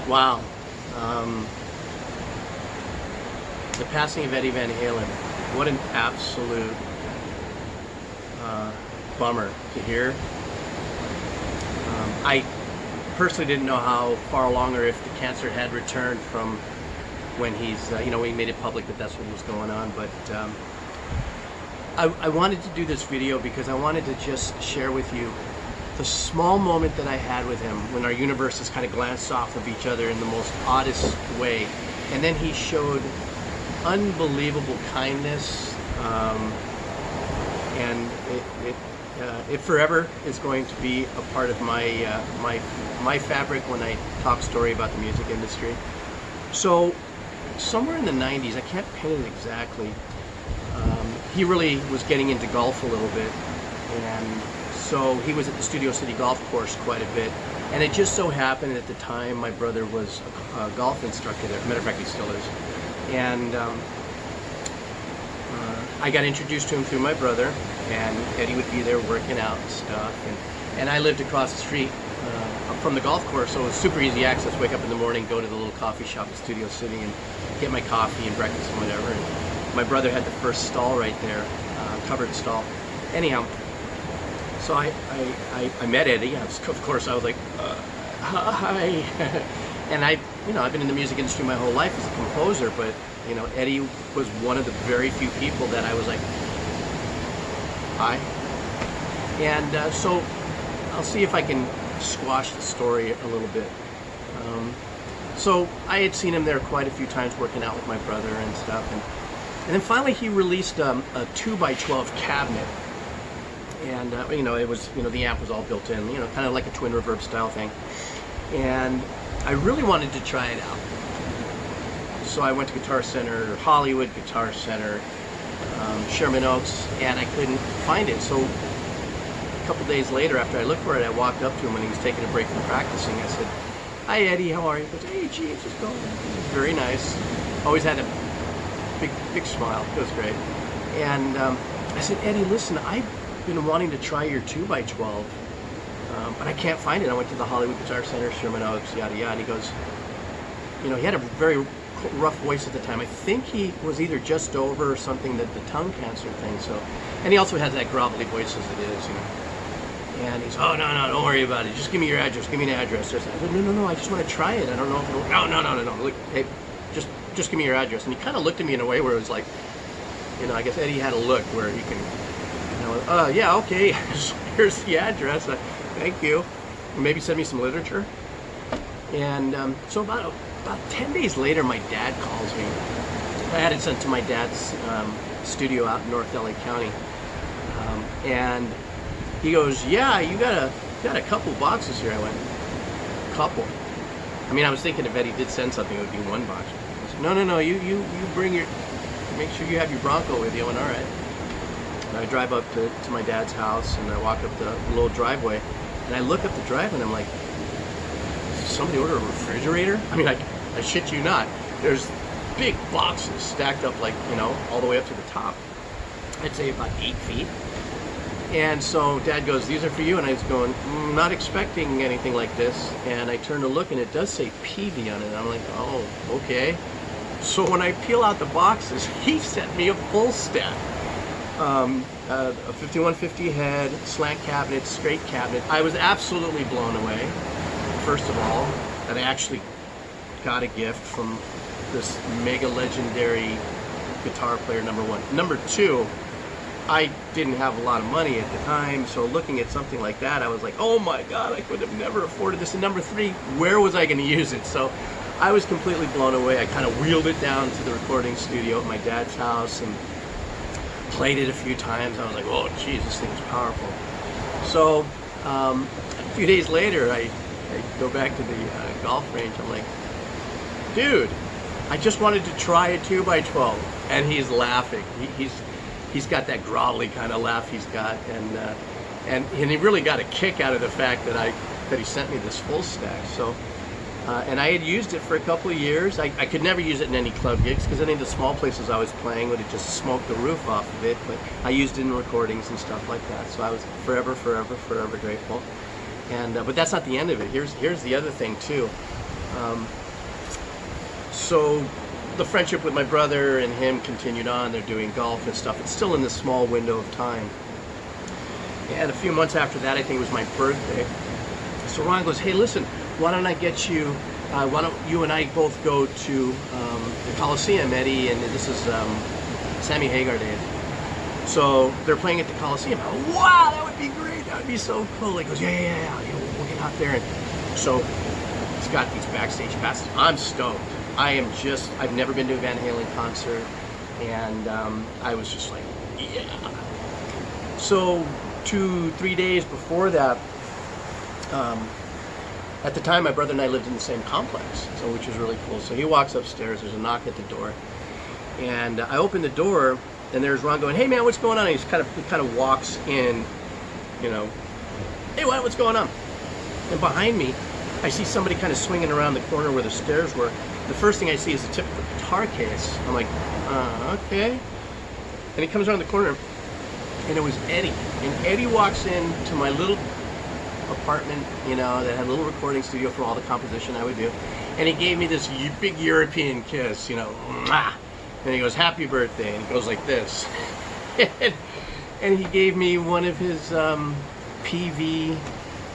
Wow. Um, the passing of Eddie Van Halen. What an absolute bummer to hear. I personally didn't know how far along or if the cancer had returned from when he's, when he made it public that that's what was going on. But I wanted to do this video because I wanted to just share with you the small moment that I had with him when our universes kind of glanced off of each other in the most oddest way. And then he showed unbelievable kindness, and it forever is going to be a part of my my fabric when I talk story about the music industry. So somewhere in the 90s, I can't pin it exactly, he really was getting into golf a little bit, and so he was at the Studio City golf course quite a bit. And it just so happened at the time my brother was a golf instructor there. Matter of fact, he still is. And I got introduced to him through my brother, and Eddie would be there working out and stuff. And I lived across the street from the golf course, so it was super easy access. Wake up in the morning, go to the little coffee shop at Studio City, and get my coffee and breakfast and whatever. And my brother had the first stall right there, covered stall. Anyhow, so I met Eddie. Of course, I was like, hi. And I've been in the music industry my whole life as a composer, but Eddie was one of the very few people that I was like, hi. And so I'll see if I can squash the story a little bit. So I had seen him there quite a few times working out with my brother and stuff, and then finally he released a 2x12 cabinet, and it was the amp was all built in, kind of like a twin reverb style thing, and I really wanted to try it out. So I went to Guitar Center, Hollywood Guitar Center, Sherman Oaks, and I couldn't find it. So a couple days later, after I looked for it, I walked up to him when he was taking a break from practicing. I said, hi Eddie, how are you? He goes, hey gee, it's just going. It was very nice. Always had a big smile. It was great. And I said, Eddie, listen, I've been wanting to try your 2x12, but I can't find it. I went to the Hollywood Guitar Center, Sherman Oaks, yada yada. And he goes, he had a very rough voice at the time. I think he was either just over or something, that the tongue cancer thing. So, and he also has that grovelly voice as it is, And he's, oh no, don't worry about it. Just give me your address. Give me an address. I said, no. I just want to try it. I don't know if it'll. No. Look, hey, just give me your address. And he kind of looked at me in a way where it was like, I guess Eddie had a look where he can, yeah, okay. Here's the address. Thank you. Maybe send me some literature. And so about 10 days later, my dad calls me. I had it sent to my dad's studio out in North LA County, and he goes, "Yeah, you got a couple boxes here." I went, "Couple?" I mean, I was thinking if Eddie did send something, it would be one box. He said, No. You bring make sure you have your Bronco with you. I went, all right. And I drive up to my dad's house, and I walk up the little driveway, and I look up the driveway, and I'm like, did somebody order a refrigerator? I mean, I shit you not. There's big boxes stacked up like, all the way up to the top. I'd say about 8 feet. And so Dad goes, these are for you. And I was going, not expecting anything like this. And I turn to look, and it does say PV on it. And I'm like, oh, okay. So when I peel out the boxes, he sent me a full stack. A 5150 head, slant cabinet, straight cabinet. I was absolutely blown away. First of all, that I actually got a gift from this mega legendary guitar player, number one. Number two, I didn't have a lot of money at the time, so looking at something like that, I was like, oh my God, I could have never afforded this. And number three, where was I going to use it? So I was completely blown away. I kind of wheeled it down to the recording studio at my dad's house and played it a few times. I was like, oh geez, this thing is powerful. So a few days later, I go back to the golf range. I'm like, dude, I just wanted to try a 2x12. And he's laughing. He's got that grovelly kind of laugh he's got, and he really got a kick out of the fact that he sent me this full stack. So and I had used it for a couple of years. I could never use it in any club gigs because any of the small places I was playing would have just smoked the roof off of it, but I used it in recordings and stuff like that. So I was forever grateful. And but that's not the end of it. Here's the other thing too. Um, so the friendship with my brother and him continued on. They're doing golf and stuff. It's still in this small window of time. And a few months after that, I think it was my birthday. So Ron goes, hey, listen, why don't I get you, why don't you and I both go to the Coliseum, Eddie, and this is Sammy Hagar Day. So they're playing at the Coliseum. I go, wow, that would be great. That would be so cool. He goes, yeah. We'll get out there. And so he's got these backstage passes. I'm stoked. I've never been to a Van Halen concert, and I was just like, yeah. So 2-3 days before that, at the time my brother and I lived in the same complex, so which was really cool. So he walks upstairs, there's a knock at the door, and I open the door, and there's Ron going, hey man, what's going on? And he kind of walks in, you know, hey, what's going on? And behind me, I see somebody kind of swinging around the corner where the stairs were. The first thing I see is the tip of the guitar case. I'm like, okay. And he comes around the corner, and it was Eddie. And Eddie walks into my little apartment, you know, that had a little recording studio for all the composition I would do. And he gave me this big European kiss, you know, mwah. And he goes, happy birthday. And he goes like this. And he gave me one of his PV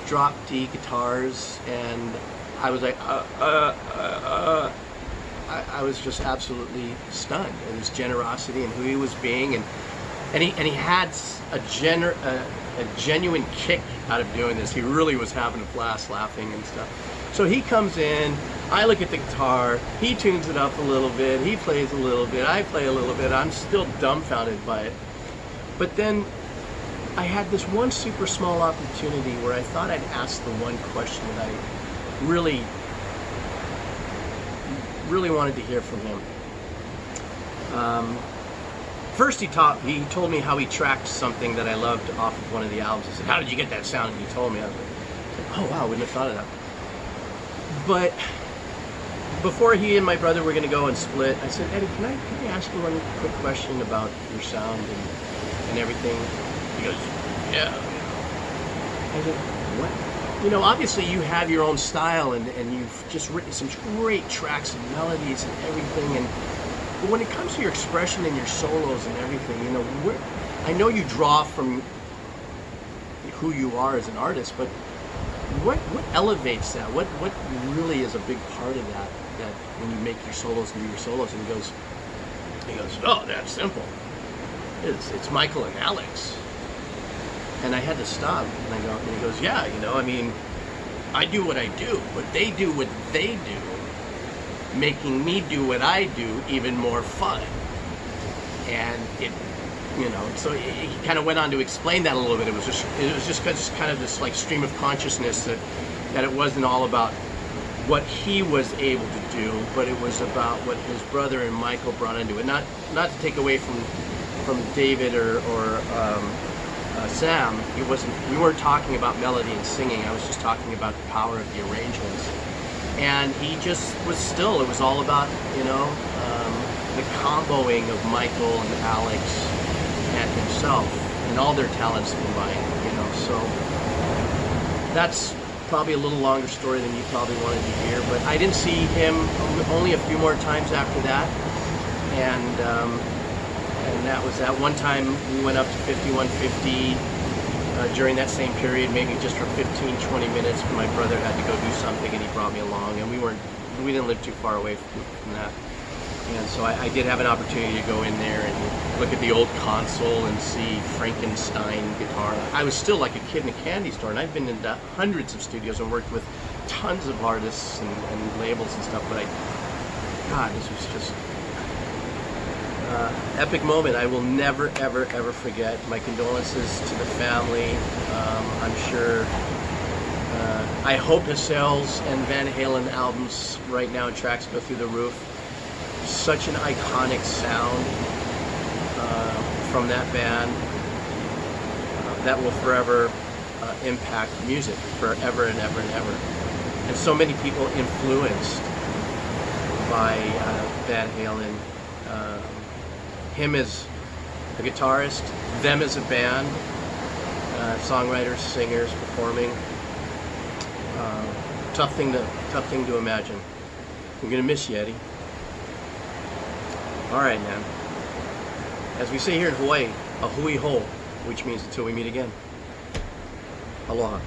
drop D guitars, and I was like, I was just absolutely stunned at his generosity and who he was being, and he had a genuine kick out of doing this. He really was having a blast laughing and stuff. So he comes in, I look at the guitar, he tunes it up a little bit, he plays a little bit, I play a little bit, I'm still dumbfounded by it. But then I had this one super small opportunity where I thought I'd ask the one question that I really wanted to hear from him. First he told me how he tracked something that I loved off of one of the albums. I said, how did you get that sound? And he told me. I was like, oh wow, I wouldn't have thought of that. But before he and my brother were going to go and split, I said, Eddie, can I ask you one quick question about your sound and everything? He goes, yeah. I said, what? You know, obviously you have your own style, and you've just written some great tracks and melodies and everything, but when it comes to your expression and your solos and everything, you know, I know you draw from who you are as an artist, but what elevates that? What really is a big part of that when you make your solos and do your solos? And he goes, oh, that's simple. It's Michael and Alex. And I had to stop, and he goes, yeah, you know, I mean, I do what I do, but they do what they do, making me do what I do even more fun. And it, you know, so he kind of went on to explain that a little bit. It was just kind of this like stream of consciousness that it wasn't all about what he was able to do, but it was about what his brother and Michael brought into it. Not to take away from David or Sam. We weren't talking about melody and singing. I was just talking about the power of the arrangements. And he just it was all about, you know, the comboing of Michael and Alex and himself and all their talents combined, you know. So that's probably a little longer story than you probably wanted to hear, but I didn't see him only a few more times after that. And that was that one time we went up to 5150 during that same period, maybe just for 15-20 minutes, but my brother had to go do something and he brought me along, and we didn't live too far away from that. And so I did have an opportunity to go in there and look at the old console and see Frankenstein guitar. I was still like a kid in a candy store, and I've been into hundreds of studios and worked with tons of artists and labels and stuff, but God, this was just epic moment. I will never, ever, ever forget. My condolences to the family. I'm sure, I hope the sales and Van Halen albums right now and tracks go through the roof. Such an iconic sound from that band that will forever impact music forever and ever and ever. And so many people influenced by Van Halen. Him as a guitarist, them as a band, songwriters, singers, performing. Tough thing to imagine. I'm gonna miss you, Eddie. All right, man. As we say here in Hawaii, a hui ho, which means until we meet again. Aloha.